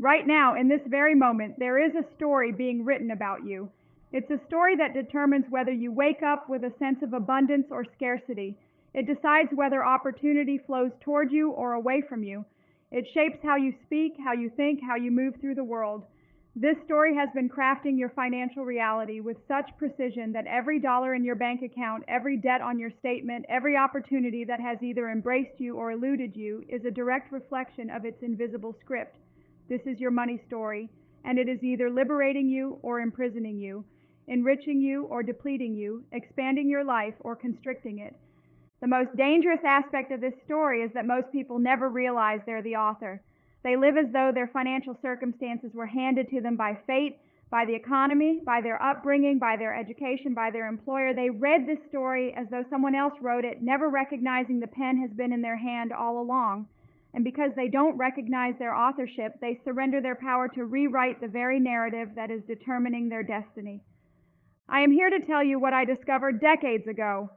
Right now, in this very moment, there is a story being written about you. It's a story that determines whether you wake up with a sense of abundance or scarcity. It decides whether opportunity flows toward you or away from you. It shapes how you speak, how you think, how you move through the world. This story has been crafting your financial reality with such precision that every dollar in your bank account, every debt on your statement, every opportunity that has either embraced you or eluded you is a direct reflection of its invisible script. This is your money story, and it is either liberating you or imprisoning you, enriching you or depleting you, expanding your life or constricting it. The most dangerous aspect of this story is that most people never realize they're the author. They live as though their financial circumstances were handed to them by fate, by the economy, by their upbringing, by their education, by their employer. They read this story as though someone else wrote it, never recognizing the pen has been in their hand all along. And because they don't recognize their authorship, they surrender their power to rewrite the very narrative that is determining their destiny. I am here to tell you what I discovered decades ago.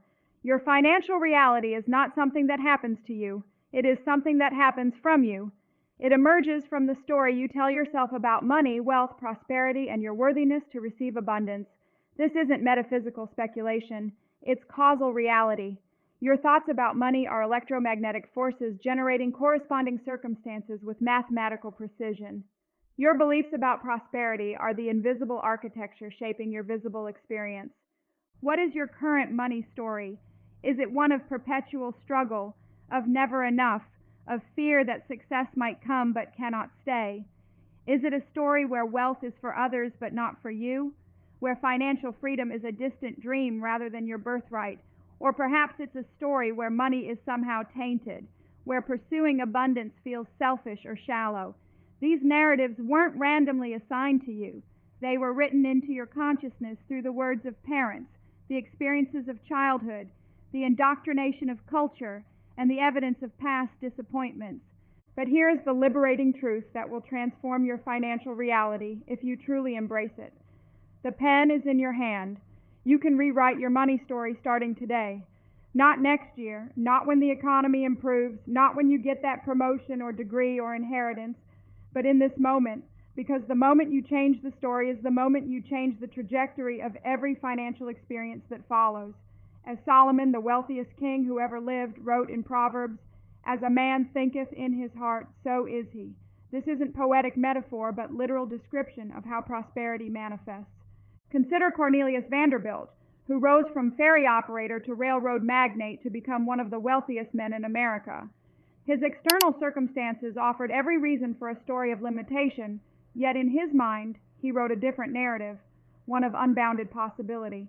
Your financial reality is not something that happens to you. It is something that happens from you. It emerges from the story you tell yourself about money, wealth, prosperity, and your worthiness to receive abundance. This isn't metaphysical speculation. It's causal reality. Your thoughts about money are electromagnetic forces generating corresponding circumstances with mathematical precision. Your beliefs about prosperity are the invisible architecture shaping your visible experience. What is your current money story? Is it one of perpetual struggle, of never enough, of fear that success might come but cannot stay? Is it a story where wealth is for others but not for you? Where financial freedom is a distant dream rather than your birthright? Or perhaps it's a story where money is somehow tainted, where pursuing abundance feels selfish or shallow. These narratives weren't randomly assigned to you. They were written into your consciousness through the words of parents, the experiences of childhood, the indoctrination of culture, and the evidence of past disappointments. But here is the liberating truth that will transform your financial reality if you truly embrace it. The pen is in your hand. You can rewrite your money story starting today. Not next year, not when the economy improves, not when you get that promotion or degree or inheritance, but in this moment, because the moment you change the story is the moment you change the trajectory of every financial experience that follows. As Solomon, the wealthiest king who ever lived, wrote in Proverbs, "As a man thinketh in his heart, so is he." This isn't poetic metaphor, but literal description of how prosperity manifests. Consider Cornelius Vanderbilt, who rose from ferry operator to railroad magnate to become one of the wealthiest men in America. His external circumstances offered every reason for a story of limitation, yet in his mind, he wrote a different narrative, one of unbounded possibility.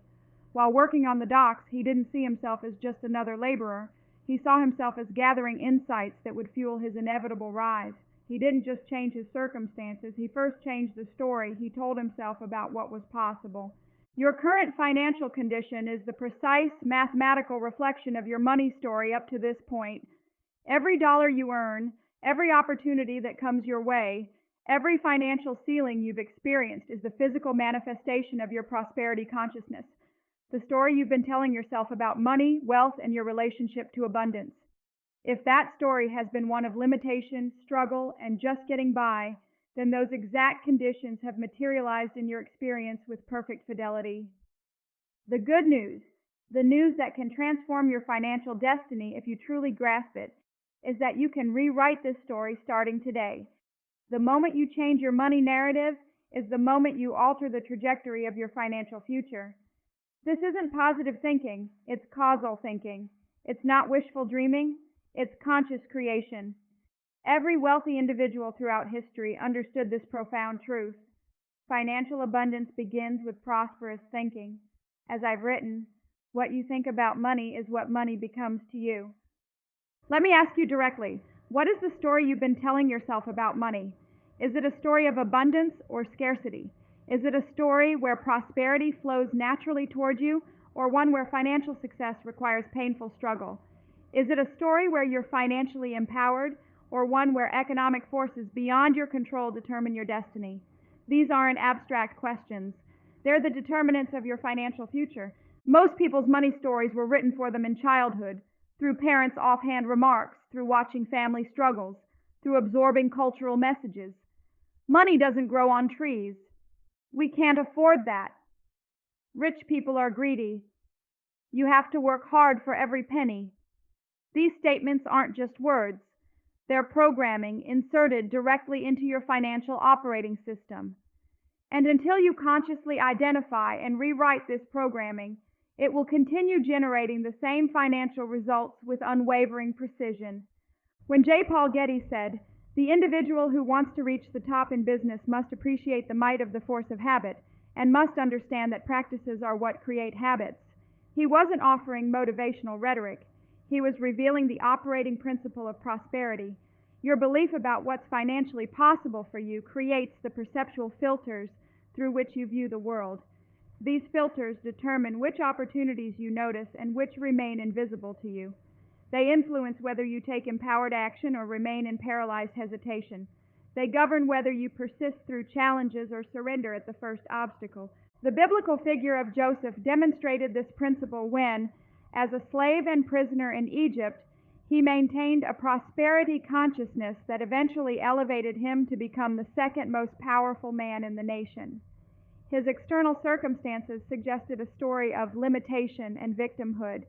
While working on the docks, he didn't see himself as just another laborer. He saw himself as gathering insights that would fuel his inevitable rise. He didn't just change his circumstances, he first changed the story he told himself about what was possible. Your current financial condition is the precise mathematical reflection of your money story up to this point. Every dollar you earn, every opportunity that comes your way, every financial ceiling you've experienced is the physical manifestation of your prosperity consciousness, the story you've been telling yourself about money, wealth, and your relationship to abundance. If that story has been one of limitation, struggle, and just getting by, then those exact conditions have materialized in your experience with perfect fidelity. The good news, the news that can transform your financial destiny if you truly grasp it, is that you can rewrite this story starting today. The moment you change your money narrative is the moment you alter the trajectory of your financial future. This isn't positive thinking, it's causal thinking. It's not wishful dreaming, it's conscious creation. Every wealthy individual throughout history understood this profound truth. Financial abundance begins with prosperous thinking. As I've written, what you think about money is what money becomes to you. Let me ask you directly, what is the story you've been telling yourself about money? Is it a story of abundance or scarcity? Is it a story where prosperity flows naturally toward you, or one where financial success requires painful struggle? Is it a story where you're financially empowered, or one where economic forces beyond your control determine your destiny? These aren't abstract questions. They're the determinants of your financial future. Most people's money stories were written for them in childhood, through parents' offhand remarks, through watching family struggles, through absorbing cultural messages. Money doesn't grow on trees. We can't afford that. Rich people are greedy. You have to work hard for every penny. These statements aren't just words. They're programming inserted directly into your financial operating system. And until you consciously identify and rewrite this programming, it will continue generating the same financial results with unwavering precision. When J. Paul Getty said, "The individual who wants to reach the top in business must appreciate the might of the force of habit and must understand that practices are what create habits," he wasn't offering motivational rhetoric. He was revealing the operating principle of prosperity. Your belief about what's financially possible for you creates the perceptual filters through which you view the world. These filters determine which opportunities you notice and which remain invisible to you. They influence whether you take empowered action or remain in paralyzed hesitation. They govern whether you persist through challenges or surrender at the first obstacle. The biblical figure of Joseph demonstrated this principle when, as a slave and prisoner in Egypt, he maintained a prosperity consciousness that eventually elevated him to become the second most powerful man in the nation. His external circumstances suggested a story of limitation and victimhood,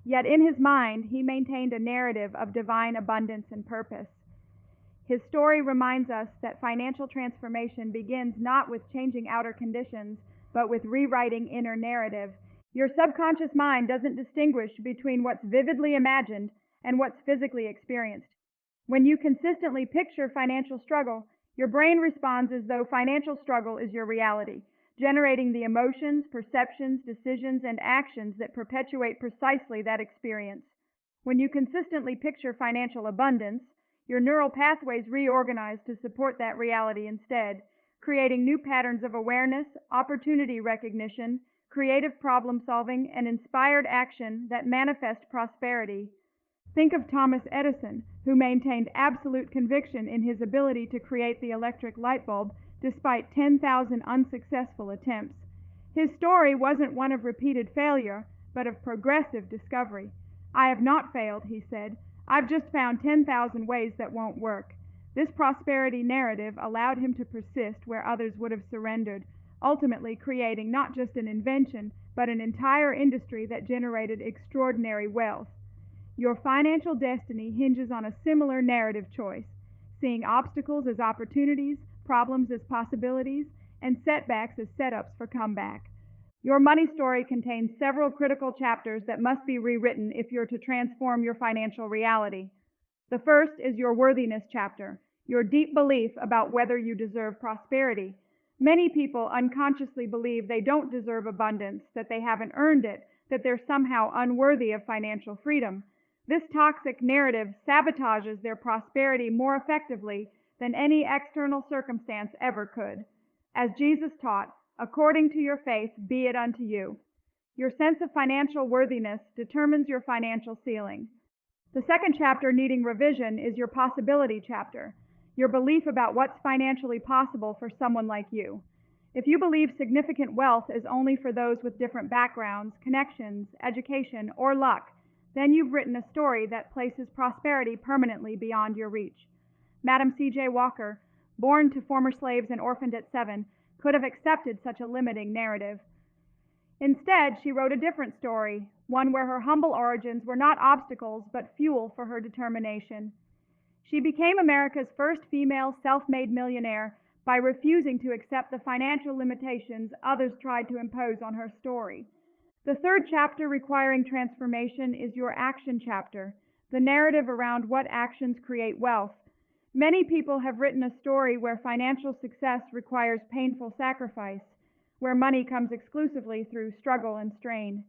yet in his mind he maintained a narrative of divine abundance and purpose. His story reminds us that financial transformation begins not with changing outer conditions, but with rewriting inner narrative. Your subconscious mind doesn't distinguish between what's vividly imagined and what's physically experienced. When you consistently picture financial struggle, your brain responds as though financial struggle is your reality, generating the emotions, perceptions, decisions, and actions that perpetuate precisely that experience. When you consistently picture financial abundance, your neural pathways reorganize to support that reality instead, creating new patterns of awareness, opportunity recognition, creative problem solving, and inspired action that manifest prosperity. Think of Thomas Edison, who maintained absolute conviction in his ability to create the electric light bulb despite 10,000 unsuccessful attempts. His story wasn't one of repeated failure, but of progressive discovery. "I have not failed," he said. "I've just found 10,000 ways that won't work." This prosperity narrative allowed him to persist where others would have surrendered, ultimately creating not just an invention, but an entire industry that generated extraordinary wealth. Your financial destiny hinges on a similar narrative choice, seeing obstacles as opportunities, problems as possibilities, and setbacks as setups for comeback. Your money story contains several critical chapters that must be rewritten if you're to transform your financial reality. The first is your worthiness chapter, your deep belief about whether you deserve prosperity. Many people unconsciously believe they don't deserve abundance, that they haven't earned it, that they're somehow unworthy of financial freedom. This toxic narrative sabotages their prosperity more effectively than any external circumstance ever could. As Jesus taught, "According to your faith, be it unto you." Your sense of financial worthiness determines your financial ceiling. The second chapter needing revision is your possibility chapter, your belief about what's financially possible for someone like you. If you believe significant wealth is only for those with different backgrounds, connections, education, or luck, then you've written a story that places prosperity permanently beyond your reach. Madam C.J. Walker, born to former slaves and orphaned at 7, could have accepted such a limiting narrative. Instead, she wrote a different story, one where her humble origins were not obstacles but fuel for her determination. She became America's first female self-made millionaire by refusing to accept the financial limitations others tried to impose on her story. The third chapter requiring transformation is your action chapter, the narrative around what actions create wealth. Many people have written a story where financial success requires painful sacrifice, where money comes exclusively through struggle and strain.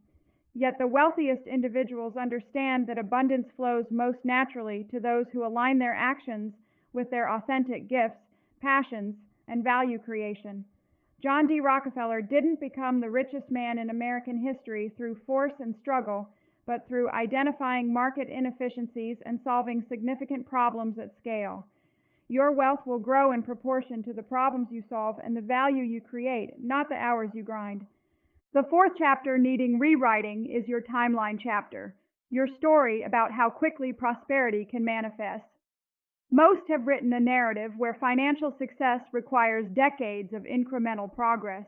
Yet the wealthiest individuals understand that abundance flows most naturally to those who align their actions with their authentic gifts, passions, and value creation. John D. Rockefeller didn't become the richest man in American history through force and struggle, but through identifying market inefficiencies and solving significant problems at scale. Your wealth will grow in proportion to the problems you solve and the value you create, not the hours you grind. The fourth chapter needing rewriting is your timeline chapter, your story about how quickly prosperity can manifest. Most have written a narrative where financial success requires decades of incremental progress.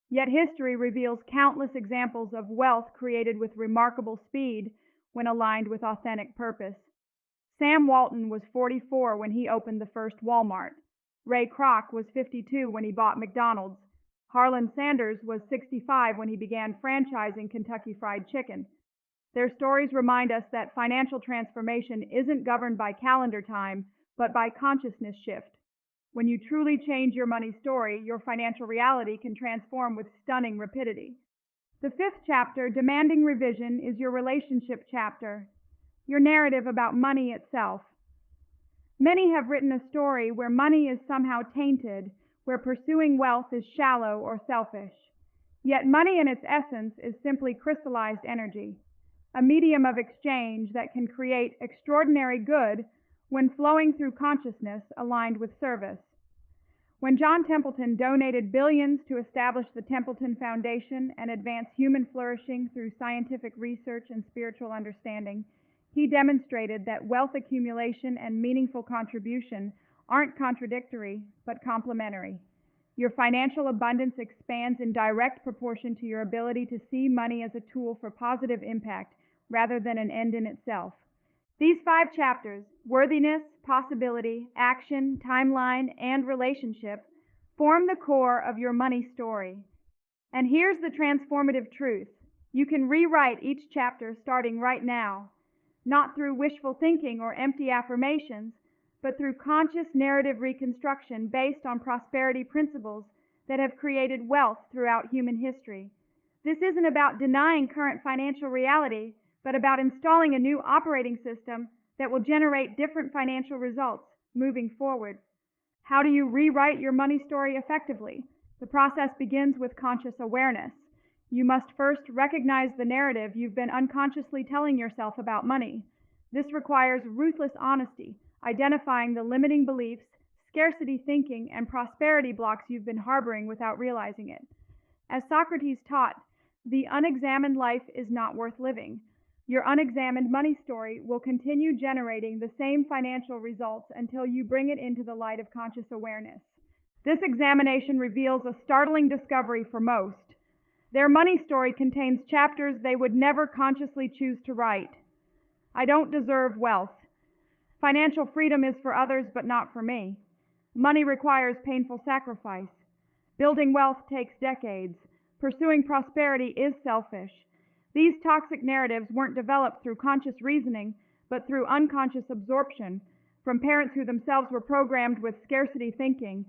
Yet history reveals countless examples of wealth created with remarkable speed when aligned with authentic purpose. Sam Walton was 44 when he opened the first Walmart. Ray Kroc was 52 when he bought McDonald's. Harlan Sanders was 65 when he began franchising Kentucky Fried Chicken. Their stories remind us that financial transformation isn't governed by calendar time, but by consciousness shift. When you truly change your money story, your financial reality can transform with stunning rapidity. The fifth chapter, Demanding Revision, is your relationship chapter, your narrative about money itself. Many have written a story where money is somehow tainted, where pursuing wealth is shallow or selfish. Yet money in its essence is simply crystallized energy, a medium of exchange that can create extraordinary good when flowing through consciousness aligned with service. When John Templeton donated billions to establish the Templeton Foundation and advance human flourishing through scientific research and spiritual understanding, he demonstrated that wealth accumulation and meaningful contribution aren't contradictory, but complementary. Your financial abundance expands in direct proportion to your ability to see money as a tool for positive impact rather than an end in itself. These 5 chapters, worthiness, possibility, action, timeline, and relationship, form the core of your money story. And here's the transformative truth. You can rewrite each chapter starting right now, not through wishful thinking or empty affirmations, but through conscious narrative reconstruction based on prosperity principles that have created wealth throughout human history. This isn't about denying current financial reality, but about installing a new operating system that will generate different financial results moving forward. How do you rewrite your money story effectively? The process begins with conscious awareness. You must first recognize the narrative you've been unconsciously telling yourself about money. This requires ruthless honesty, identifying the limiting beliefs, scarcity thinking, and prosperity blocks you've been harboring without realizing it. As Socrates taught, the unexamined life is not worth living. Your unexamined money story will continue generating the same financial results until you bring it into the light of conscious awareness. This examination reveals a startling discovery for most. Their money story contains chapters they would never consciously choose to write. I don't deserve wealth. Financial freedom is for others, but not for me. Money requires painful sacrifice. Building wealth takes decades. Pursuing prosperity is selfish. These toxic narratives weren't developed through conscious reasoning, but through unconscious absorption, from parents who themselves were programmed with scarcity thinking,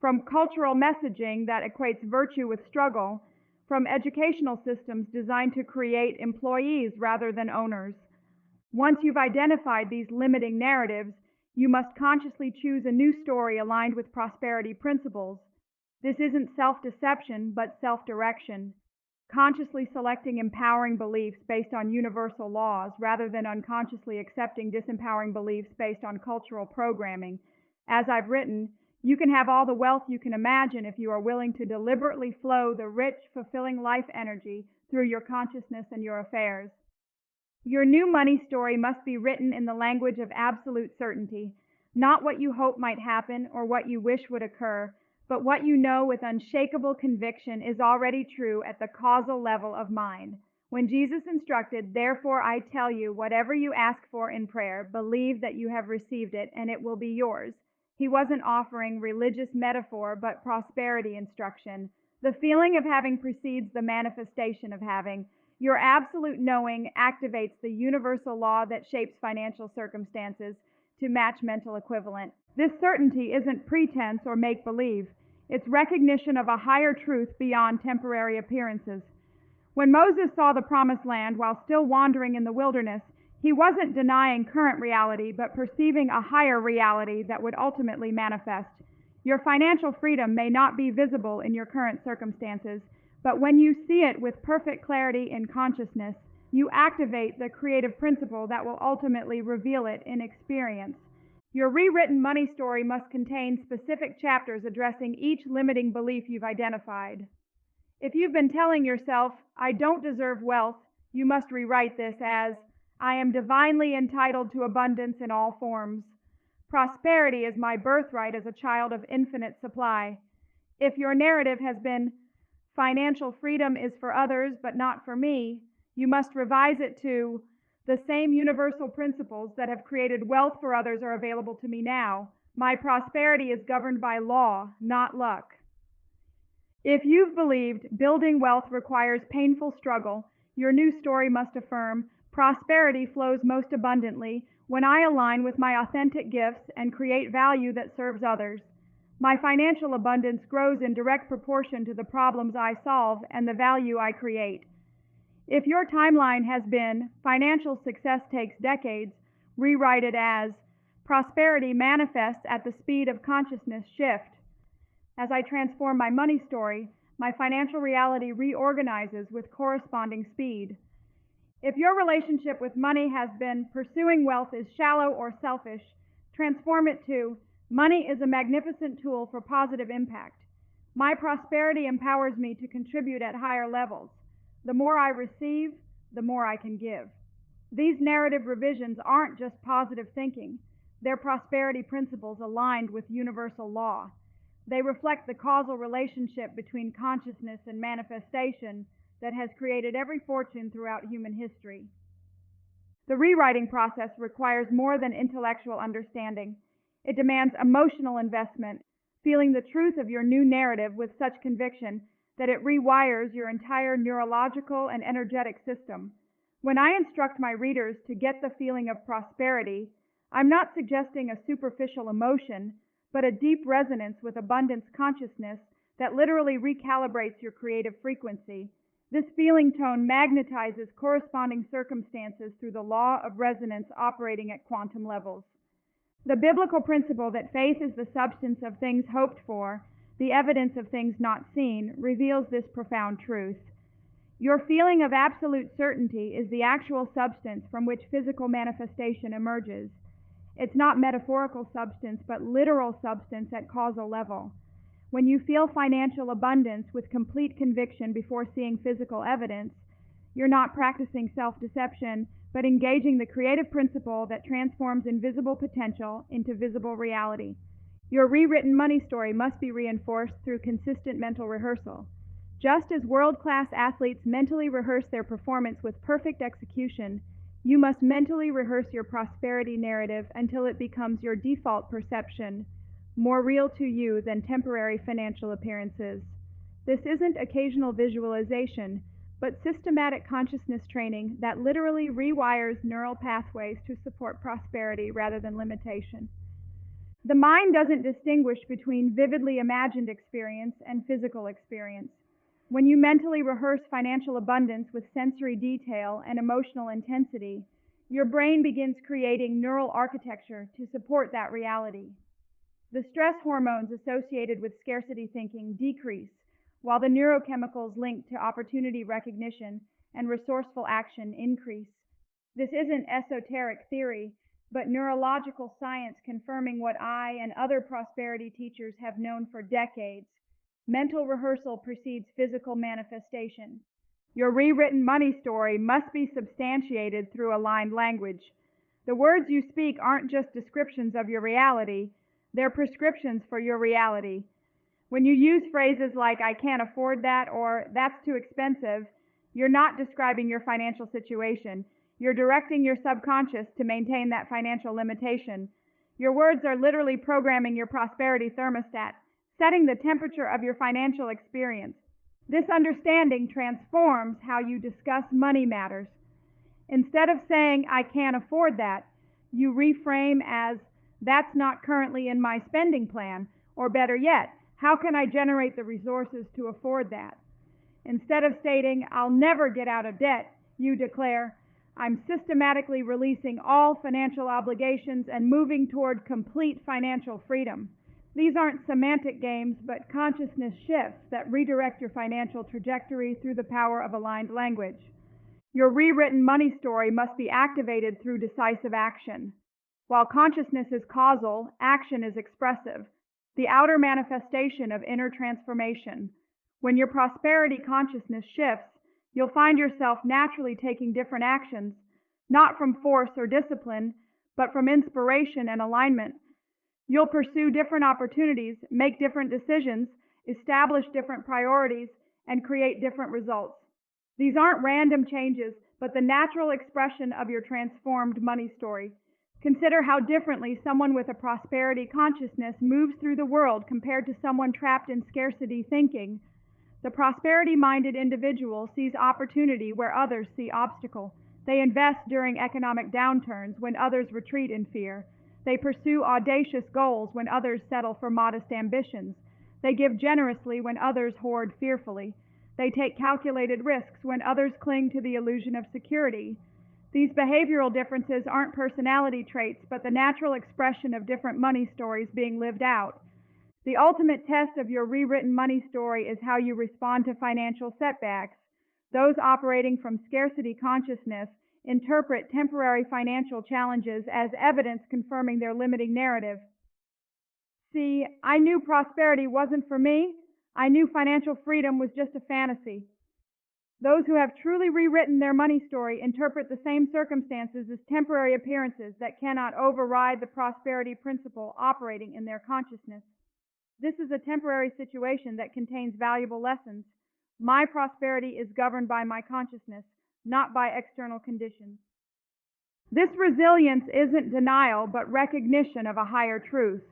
from cultural messaging that equates virtue with struggle, from educational systems designed to create employees rather than owners. Once you've identified these limiting narratives, you must consciously choose a new story aligned with prosperity principles. This isn't self-deception, but self-direction. Consciously selecting empowering beliefs based on universal laws rather than unconsciously accepting disempowering beliefs based on cultural programming. As I've written, you can have all the wealth you can imagine if you are willing to deliberately flow the rich, fulfilling life energy through your consciousness and your affairs. Your new money story must be written in the language of absolute certainty, not what you hope might happen or what you wish would occur, but what you know with unshakable conviction is already true at the causal level of mind. When Jesus instructed, "Therefore I tell you, whatever you ask for in prayer, believe that you have received it and it will be yours," he wasn't offering religious metaphor, but prosperity instruction. The feeling of having precedes the manifestation of having. Your absolute knowing activates the universal law that shapes financial circumstances to match mental equivalent. This certainty isn't pretense or make-believe. It's recognition of a higher truth beyond temporary appearances. When Moses saw the promised land while still wandering in the wilderness, he wasn't denying current reality, but perceiving a higher reality that would ultimately manifest. Your financial freedom may not be visible in your current circumstances, but when you see it with perfect clarity in consciousness, you activate the creative principle that will ultimately reveal it in experience. Your rewritten money story must contain specific chapters addressing each limiting belief you've identified. If you've been telling yourself, "I don't deserve wealth," you must rewrite this as, "I am divinely entitled to abundance in all forms." Prosperity is my birthright as a child of infinite supply. If your narrative has been, financial freedom is for others but not for me, you must revise it to, the same universal principles that have created wealth for others are available to me now. My prosperity is governed by law, not luck. If you've believed building wealth requires painful struggle, your new story must affirm prosperity flows most abundantly when I align with my authentic gifts and create value that serves others. My financial abundance grows in direct proportion to the problems I solve and the value I create. If your timeline has been financial success takes decades, rewrite it as prosperity manifests at the speed of consciousness shift. As I transform my money story, my financial reality reorganizes with corresponding speed. If your relationship with money has been pursuing wealth is shallow or selfish, transform it to money is a magnificent tool for positive impact. My prosperity empowers me to contribute at higher levels. The more I receive, the more I can give. These narrative revisions aren't just positive thinking. They're prosperity principles aligned with universal law. They reflect the causal relationship between consciousness and manifestation that has created every fortune throughout human history. The rewriting process requires more than intellectual understanding. It demands emotional investment, feeling the truth of your new narrative with such conviction that it rewires your entire neurological and energetic system. When I instruct my readers to get the feeling of prosperity, I'm not suggesting a superficial emotion, but a deep resonance with abundance consciousness that literally recalibrates your creative frequency. This feeling tone magnetizes corresponding circumstances through the law of resonance operating at quantum levels. The biblical principle that faith is the substance of things hoped for, the evidence of things not seen, reveals this profound truth. Your feeling of absolute certainty is the actual substance from which physical manifestation emerges. It's not metaphorical substance, but literal substance at causal level. When you feel financial abundance with complete conviction before seeing physical evidence, you're not practicing self-deception, but engaging the creative principle that transforms invisible potential into visible reality. Your rewritten money story must be reinforced through consistent mental rehearsal. Just as world-class athletes mentally rehearse their performance with perfect execution, you must mentally rehearse your prosperity narrative until it becomes your default perception, more real to you than temporary financial appearances. This isn't occasional visualization, but systematic consciousness training that literally rewires neural pathways to support prosperity rather than limitation. The mind doesn't distinguish between vividly imagined experience and physical experience. When you mentally rehearse financial abundance with sensory detail and emotional intensity, your brain begins creating neural architecture to support that reality. The stress hormones associated with scarcity thinking decrease, while the neurochemicals linked to opportunity recognition and resourceful action increase. This isn't esoteric theory, but neurological science confirming what I and other prosperity teachers have known for decades. Mental rehearsal precedes physical manifestation. Your rewritten money story must be substantiated through aligned language. The words you speak aren't just descriptions of your reality, they're prescriptions for your reality. When you use phrases like, "I can't afford that," or "that's too expensive," you're not describing your financial situation. You're directing your subconscious to maintain that financial limitation. Your words are literally programming your prosperity thermostat, setting the temperature of your financial experience. This understanding transforms how you discuss money matters. Instead of saying, "I can't afford that," you reframe as, "That's not currently in my spending plan," or better yet, "How can I generate the resources to afford that?" Instead of stating, "I'll never get out of debt," you declare, "I'm systematically releasing all financial obligations and moving toward complete financial freedom." These aren't semantic games, but consciousness shifts that redirect your financial trajectory through the power of aligned language. Your rewritten money story must be activated through decisive action. While consciousness is causal, action is expressive, the outer manifestation of inner transformation. When your prosperity consciousness shifts, you'll find yourself naturally taking different actions, not from force or discipline, but from inspiration and alignment. You'll pursue different opportunities, make different decisions, establish different priorities, and create different results. These aren't random changes, but the natural expression of your transformed money story. Consider how differently someone with a prosperity consciousness moves through the world compared to someone trapped in scarcity thinking. The prosperity-minded individual sees opportunity where others see obstacle. They invest during economic downturns when others retreat in fear. They pursue audacious goals when others settle for modest ambitions. They give generously when others hoard fearfully. They take calculated risks when others cling to the illusion of security. These behavioral differences aren't personality traits, but the natural expression of different money stories being lived out. The ultimate test of your rewritten money story is how you respond to financial setbacks. Those operating from scarcity consciousness interpret temporary financial challenges as evidence confirming their limiting narrative. See, I knew prosperity wasn't for me. I knew financial freedom was just a fantasy. Those who have truly rewritten their money story interpret the same circumstances as temporary appearances that cannot override the prosperity principle operating in their consciousness. This is a temporary situation that contains valuable lessons. My prosperity is governed by my consciousness, not by external conditions. This resilience isn't denial, but recognition of a higher truth,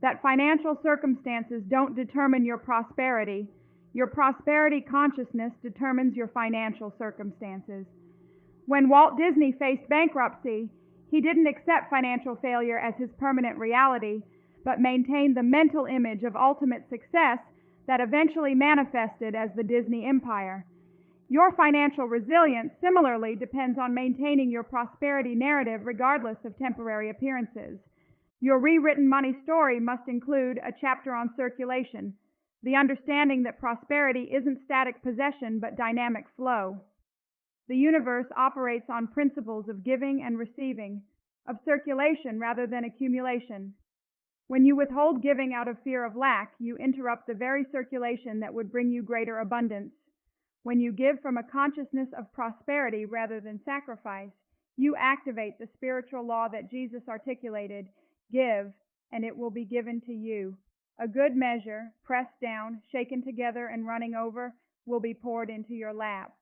that financial circumstances don't determine your prosperity. Your prosperity consciousness determines your financial circumstances. When Walt Disney faced bankruptcy, he didn't accept financial failure as his permanent reality, but maintained the mental image of ultimate success that eventually manifested as the Disney empire. Your financial resilience similarly depends on maintaining your prosperity narrative regardless of temporary appearances. Your rewritten money story must include a chapter on circulation, the understanding that prosperity isn't static possession but dynamic flow. The universe operates on principles of giving and receiving, of circulation rather than accumulation. When you withhold giving out of fear of lack, you interrupt the very circulation that would bring you greater abundance. When you give from a consciousness of prosperity rather than sacrifice, you activate the spiritual law that Jesus articulated: give, and it will be given to you. A good measure, pressed down, shaken together, and running over, will be poured into your lap.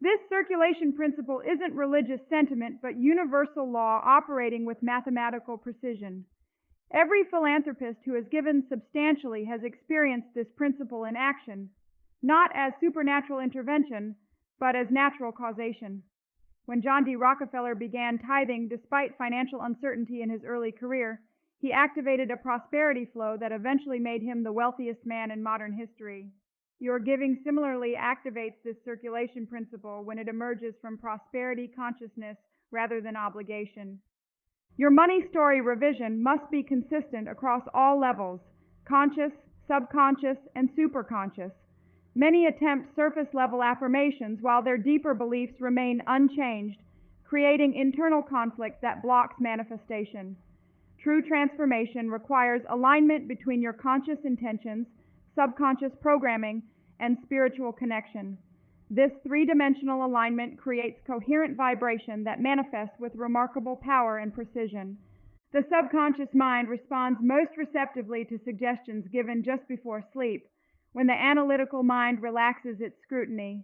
This circulation principle isn't religious sentiment, but universal law operating with mathematical precision. Every philanthropist who has given substantially has experienced this principle in action, not as supernatural intervention, but as natural causation. When John D. Rockefeller began tithing despite financial uncertainty in his early career, he activated a prosperity flow that eventually made him the wealthiest man in modern history. Your giving similarly activates this circulation principle when it emerges from prosperity consciousness rather than obligation. Your money story revision must be consistent across all levels: conscious, subconscious, and superconscious. Many attempt surface-level affirmations while their deeper beliefs remain unchanged, creating internal conflict that blocks manifestation. True transformation requires alignment between your conscious intentions, subconscious programming, and spiritual connection. This three-dimensional alignment creates coherent vibration that manifests with remarkable power and precision. The subconscious mind responds most receptively to suggestions given just before sleep, when the analytical mind relaxes its scrutiny.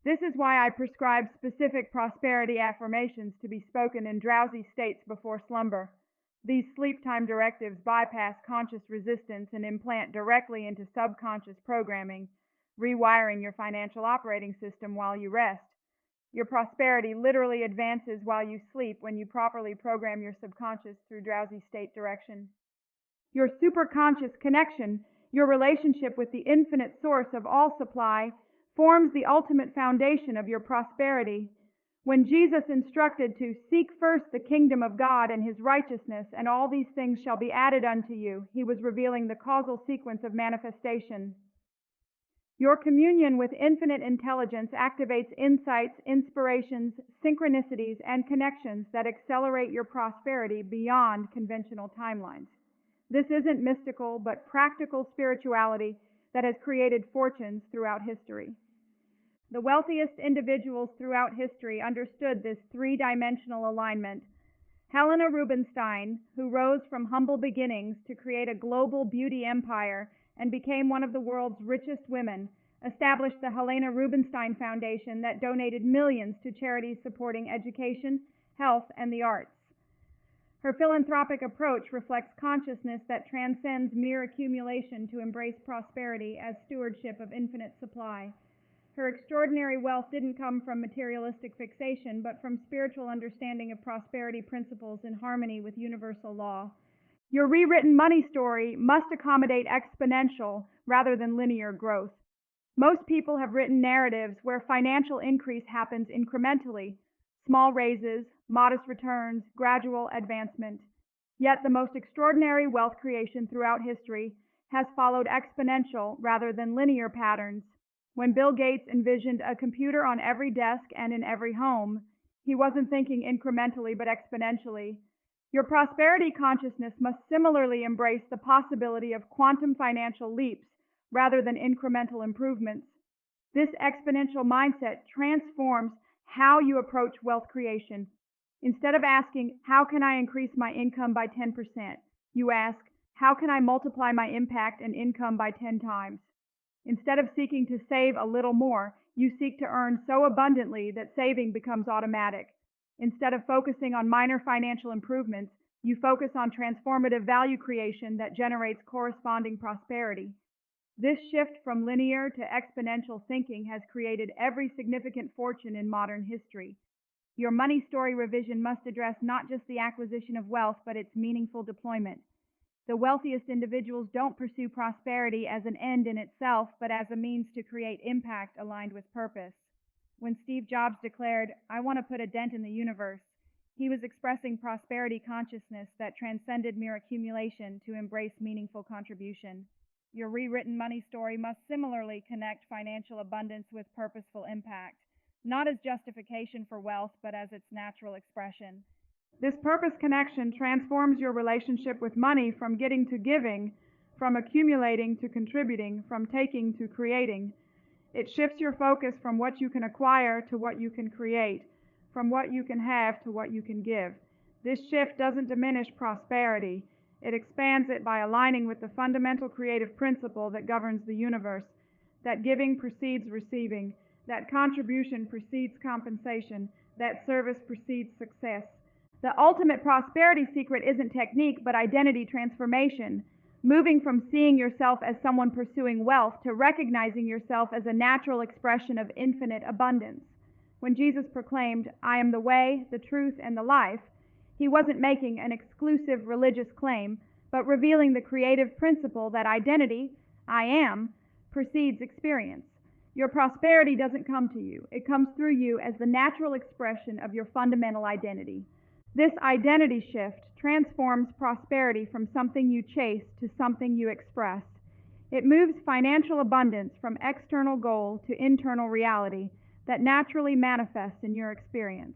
This is why I prescribe specific prosperity affirmations to be spoken in drowsy states before slumber. These sleep time directives bypass conscious resistance and implant directly into subconscious programming, rewiring your financial operating system while you rest. Your prosperity literally advances while you sleep when you properly program your subconscious through drowsy state direction. Your superconscious connection, your relationship with the infinite source of all supply, forms the ultimate foundation of your prosperity. When Jesus instructed to seek first the kingdom of God and his righteousness, and all these things shall be added unto you, he was revealing the causal sequence of manifestation. Your communion with infinite intelligence activates insights, inspirations, synchronicities, and connections that accelerate your prosperity beyond conventional timelines. This isn't mystical, but practical spirituality that has created fortunes throughout history. The wealthiest individuals throughout history understood this three-dimensional alignment. Helena Rubinstein, who rose from humble beginnings to create a global beauty empire and became one of the world's richest women, established the Helena Rubinstein Foundation that donated millions to charities supporting education, health, and the arts. Her philanthropic approach reflects consciousness that transcends mere accumulation to embrace prosperity as stewardship of infinite supply. Her extraordinary wealth didn't come from materialistic fixation, but from spiritual understanding of prosperity principles in harmony with universal law. Your rewritten money story must accommodate exponential rather than linear growth. Most people have written narratives where financial increase happens incrementally, small raises, modest returns, gradual advancement. Yet the most extraordinary wealth creation throughout history has followed exponential rather than linear patterns. When Bill Gates envisioned a computer on every desk and in every home, he wasn't thinking incrementally but exponentially. Your prosperity consciousness must similarly embrace the possibility of quantum financial leaps rather than incremental improvements. This exponential mindset transforms how you approach wealth creation. Instead of asking, how can I increase my income by 10%? You ask, how can I multiply my impact and income by 10 times? Instead of seeking to save a little more, you seek to earn so abundantly that saving becomes automatic. Instead of focusing on minor financial improvements, you focus on transformative value creation that generates corresponding prosperity. This shift from linear to exponential thinking has created every significant fortune in modern history. Your money story revision must address not just the acquisition of wealth, but its meaningful deployment. The wealthiest individuals don't pursue prosperity as an end in itself, but as a means to create impact aligned with purpose. When Steve Jobs declared, "I want to put a dent in the universe," he was expressing prosperity consciousness that transcended mere accumulation to embrace meaningful contribution. Your rewritten money story must similarly connect financial abundance with purposeful impact, not as justification for wealth, but as its natural expression. This purpose connection transforms your relationship with money from getting to giving, from accumulating to contributing, from taking to creating. It shifts your focus from what you can acquire to what you can create, from what you can have to what you can give. This shift doesn't diminish prosperity. It expands it by aligning with the fundamental creative principle that governs the universe, that giving precedes receiving, that contribution precedes compensation, that service precedes success. The ultimate prosperity secret isn't technique, but identity transformation, moving from seeing yourself as someone pursuing wealth to recognizing yourself as a natural expression of infinite abundance. When Jesus proclaimed, "I am the way, the truth, and the life," he wasn't making an exclusive religious claim, but revealing the creative principle that identity, I am, precedes experience. Your prosperity doesn't come to you. It comes through you as the natural expression of your fundamental identity. This identity shift transforms prosperity from something you chase to something you express. It moves financial abundance from external goal to internal reality that naturally manifests in your experience.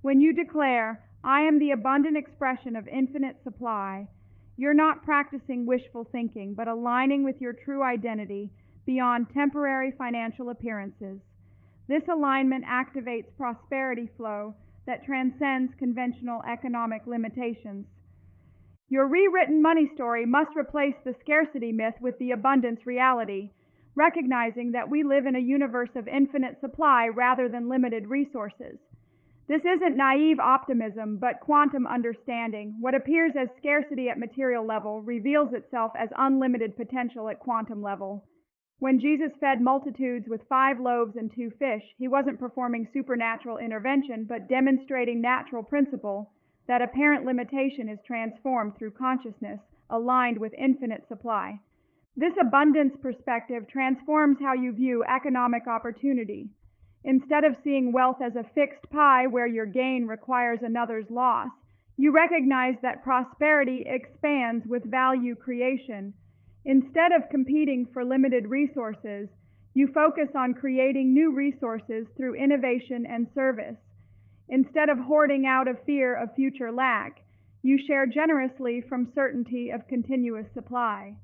When you declare, "I am the abundant expression of infinite supply," you're not practicing wishful thinking, but aligning with your true identity beyond temporary financial appearances. This alignment activates prosperity flow that transcends conventional economic limitations. Your rewritten money story must replace the scarcity myth with the abundance reality, recognizing that we live in a universe of infinite supply rather than limited resources. This isn't naive optimism, but quantum understanding. What appears as scarcity at material level reveals itself as unlimited potential at quantum level. When Jesus fed multitudes with 5 loaves and 2 fish, he wasn't performing supernatural intervention, but demonstrating natural principle that apparent limitation is transformed through consciousness aligned with infinite supply. This abundance perspective transforms how you view economic opportunity. Instead of seeing wealth as a fixed pie where your gain requires another's loss, you recognize that prosperity expands with value creation. Instead of competing for limited resources, you focus on creating new resources through innovation and service. Instead of hoarding out of fear of future lack, you share generously from certainty of continuous supply.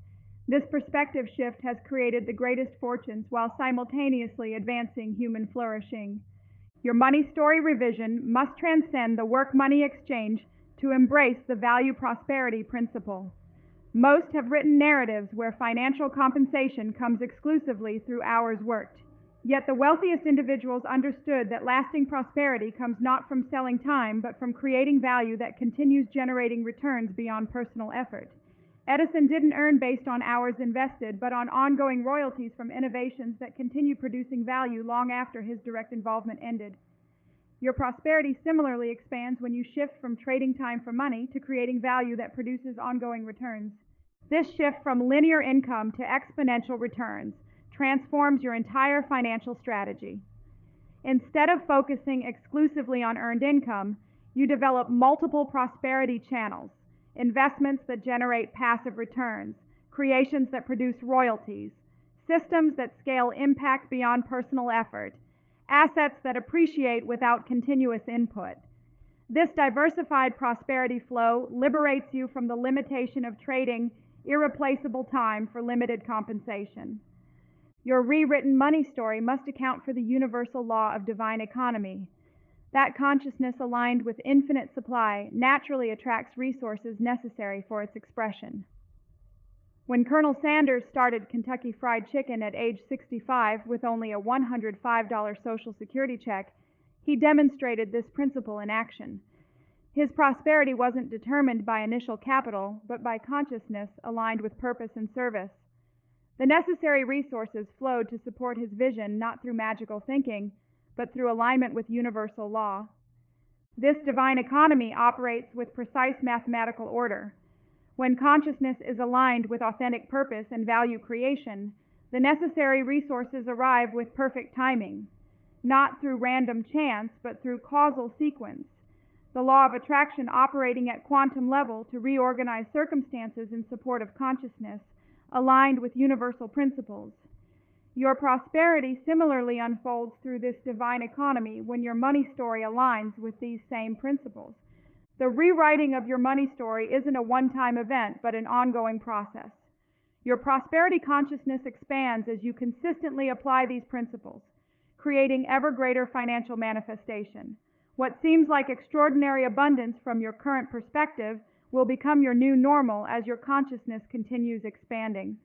This perspective shift has created the greatest fortunes while simultaneously advancing human flourishing. Your money story revision must transcend the work-money exchange to embrace the value prosperity principle. Most have written narratives where financial compensation comes exclusively through hours worked. Yet the wealthiest individuals understood that lasting prosperity comes not from selling time, but from creating value that continues generating returns beyond personal effort. Edison didn't earn based on hours invested, but on ongoing royalties from innovations that continue producing value long after his direct involvement ended. Your prosperity similarly expands when you shift from trading time for money to creating value that produces ongoing returns. This shift from linear income to exponential returns transforms your entire financial strategy. Instead of focusing exclusively on earned income, you develop multiple prosperity channels, investments that generate passive returns, creations that produce royalties, systems that scale impact beyond personal effort, assets that appreciate without continuous input. This diversified prosperity flow liberates you from the limitation of trading irreplaceable time for limited compensation. Your rewritten money story must account for the universal law of divine economy. That consciousness aligned with infinite supply naturally attracts resources necessary for its expression. When Colonel Sanders started Kentucky Fried Chicken at age 65 with only a $105 Social Security check, he demonstrated this principle in action. His prosperity wasn't determined by initial capital, but by consciousness aligned with purpose and service. The necessary resources flowed to support his vision not through magical thinking, but through alignment with universal law. This divine economy operates with precise mathematical order. When consciousness is aligned with authentic purpose and value creation, the necessary resources arrive with perfect timing, not through random chance, but through causal sequence. The law of attraction operating at quantum level to reorganize circumstances in support of consciousness, aligned with universal principles. Your prosperity similarly unfolds through this divine economy when your money story aligns with these same principles. The rewriting of your money story isn't a one-time event, but an ongoing process. Your prosperity consciousness expands as you consistently apply these principles, creating ever greater financial manifestation. What seems like extraordinary abundance from your current perspective will become your new normal as your consciousness continues expanding.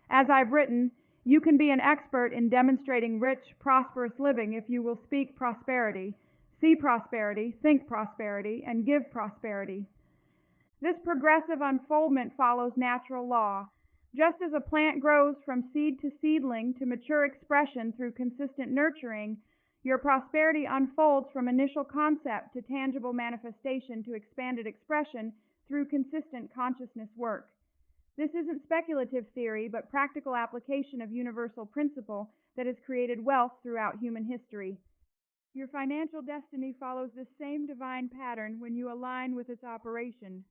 As I've written, you can be an expert in demonstrating rich, prosperous living if you will speak prosperity, see prosperity, think prosperity, and give prosperity. This progressive unfoldment follows natural law. Just as a plant grows from seed to seedling to mature expression through consistent nurturing, your prosperity unfolds from initial concept to tangible manifestation to expanded expression through consistent consciousness work. This isn't speculative theory, but practical application of universal principle that has created wealth throughout human history. Your financial destiny follows this same divine pattern when you align with its operation.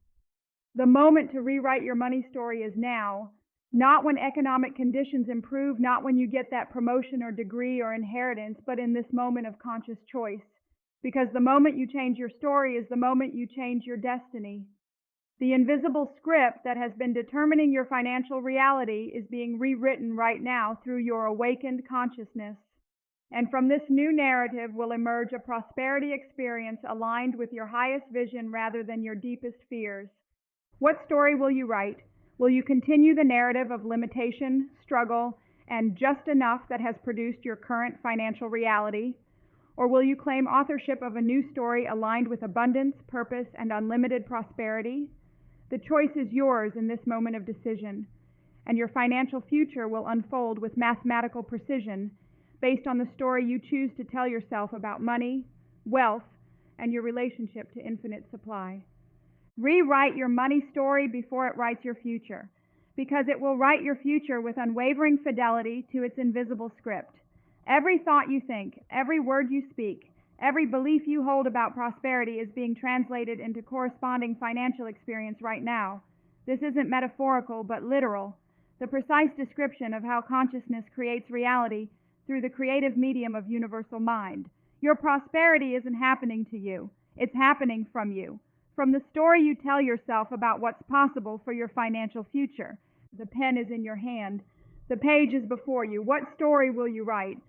The moment to rewrite your money story is now, not when economic conditions improve, not when you get that promotion or degree or inheritance, but in this moment of conscious choice. Because the moment you change your story is the moment you change your destiny. The invisible script that has been determining your financial reality is being rewritten right now through your awakened consciousness. And from this new narrative will emerge a prosperity experience aligned with your highest vision rather than your deepest fears. What story will you write? Will you continue the narrative of limitation, struggle, and just enough that has produced your current financial reality? Or will you claim authorship of a new story aligned with abundance, purpose, and unlimited prosperity? The choice is yours in this moment of decision, and your financial future will unfold with mathematical precision based on the story you choose to tell yourself about money, wealth, and your relationship to infinite supply. Rewrite your money story before it writes your future, because it will write your future with unwavering fidelity to its invisible script. Every thought you think, every word you speak, every belief you hold about prosperity is being translated into corresponding financial experience right now. This isn't metaphorical, but literal, the precise description of how consciousness creates reality through the creative medium of universal mind. Your prosperity isn't happening to you. It's happening from you. From the story you tell yourself about what's possible for your financial future. The pen is in your hand. The page is before you. What story will you write?